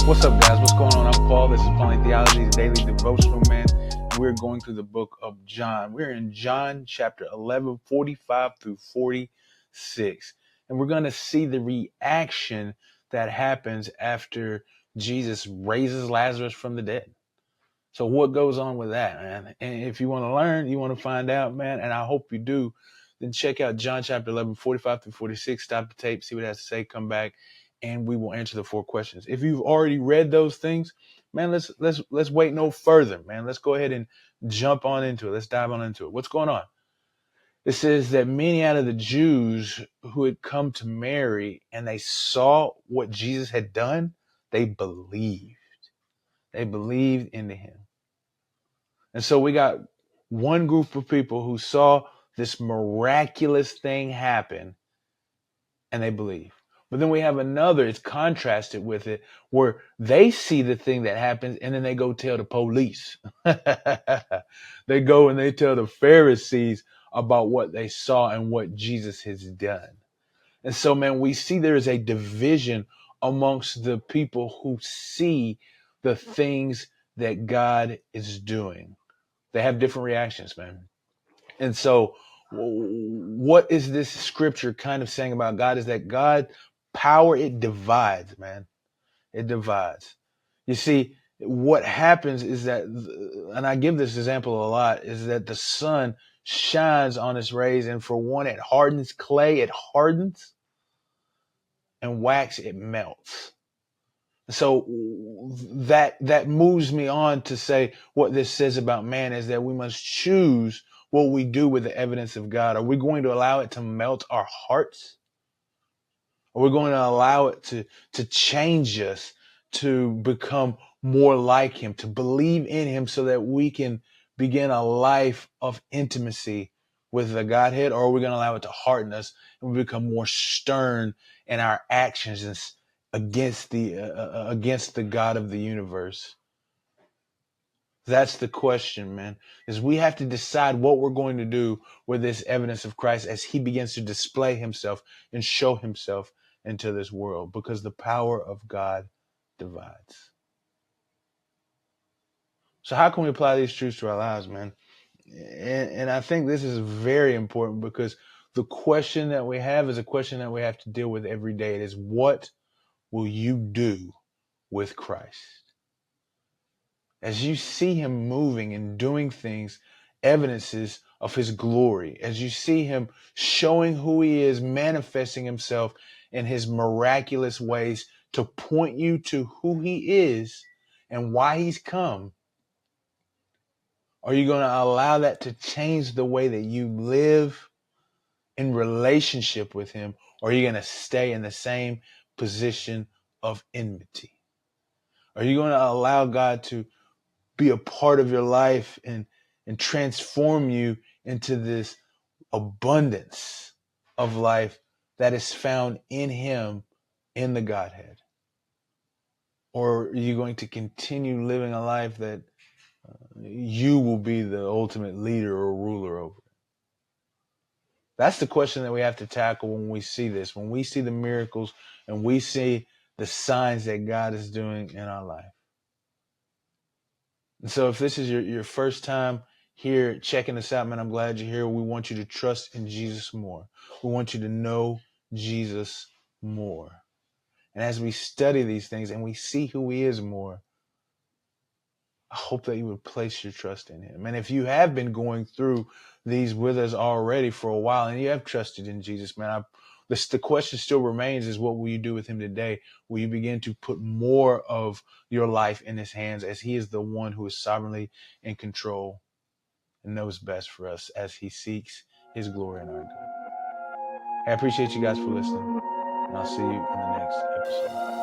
What's up, guys? What's going on? I'm Paul. This is Pauline Theology's Daily Devotional, man. We're going through the book of John. We're in John chapter 11, 45 through 46. And we're going to see the reaction that happens after Jesus raises Lazarus from the dead. So what goes on with that, man? And if you want to learn, you want to find out, man, and I hope you do, then check out John chapter 11, 45 through 46. Stop the tape, see what it has to say, come back, and we will answer the 4 questions. If you've already read those things, man, let's wait no further, man. Let's go ahead and jump on into it. Let's dive on into it. What's going on? It says that many out of the Jews who had come to Mary and they saw what Jesus had done, they believed. They believed into him. And so we got one group of people who saw this miraculous thing happen and they believe. But then we have another, it's contrasted with it, where they see the thing that happens and then they go tell the police. They go and they tell the Pharisees about what they saw and what Jesus has done. And so, man, we see there is a division amongst the people who see the things that God is doing. They have different reactions, man. And so what is this scripture kind of saying about God is that God power, it divides, man. It divides. You see, what happens is that, and I give this example a lot, is that the sun shines on its rays, and for one, it hardens clay, it hardens, and wax, it melts. So that moves me on to say what this says about man is that we must choose what we do with the evidence of God. Are we going to allow it to melt our hearts? Are we going to allow it to change us, to become more like him, to believe in him so that we can begin a life of intimacy with the Godhead? Or are we going to allow it to harden us and we become more stern in our actions and against the God of the universe? That's the question, man, is we have to decide what we're going to do with this evidence of Christ as he begins to display himself and show himself into this world, because the power of God divides. So how can we apply these truths to our lives, man? And I think this is very important, because the question that we have is a question that we have to deal with every day. It is, what will you do with Christ? As you see him moving and doing things, evidences of his glory, as you see him showing who he is, manifesting himself in his miraculous ways to point you to who he is and why he's come, are you going to allow that to change the way that you live in relationship with him? Or are you going to stay in the same position of enmity? Are you going to allow God to be a part of your life and transform you into this abundance of life that is found in him, in the Godhead? Or are you going to continue living a life that you will be the ultimate leader or ruler over? That's the question that we have to tackle when we see this, when we see the miracles and we see the signs that God is doing in our life. And so if this is your first time here checking us out, man, I'm glad you're here. We want you to trust in Jesus more. We want you to know Jesus more. And as we study these things and we see who he is more, I hope that you would place your trust in him. And if you have been going through these with us already for a while and you have trusted in Jesus, man, the question still remains is, what will you do with him today? Will you begin to put more of your life in his hands, as he is the one who is sovereignly in control and knows best for us as he seeks his glory and our good? I appreciate you guys for listening, and I'll see you in the next episode.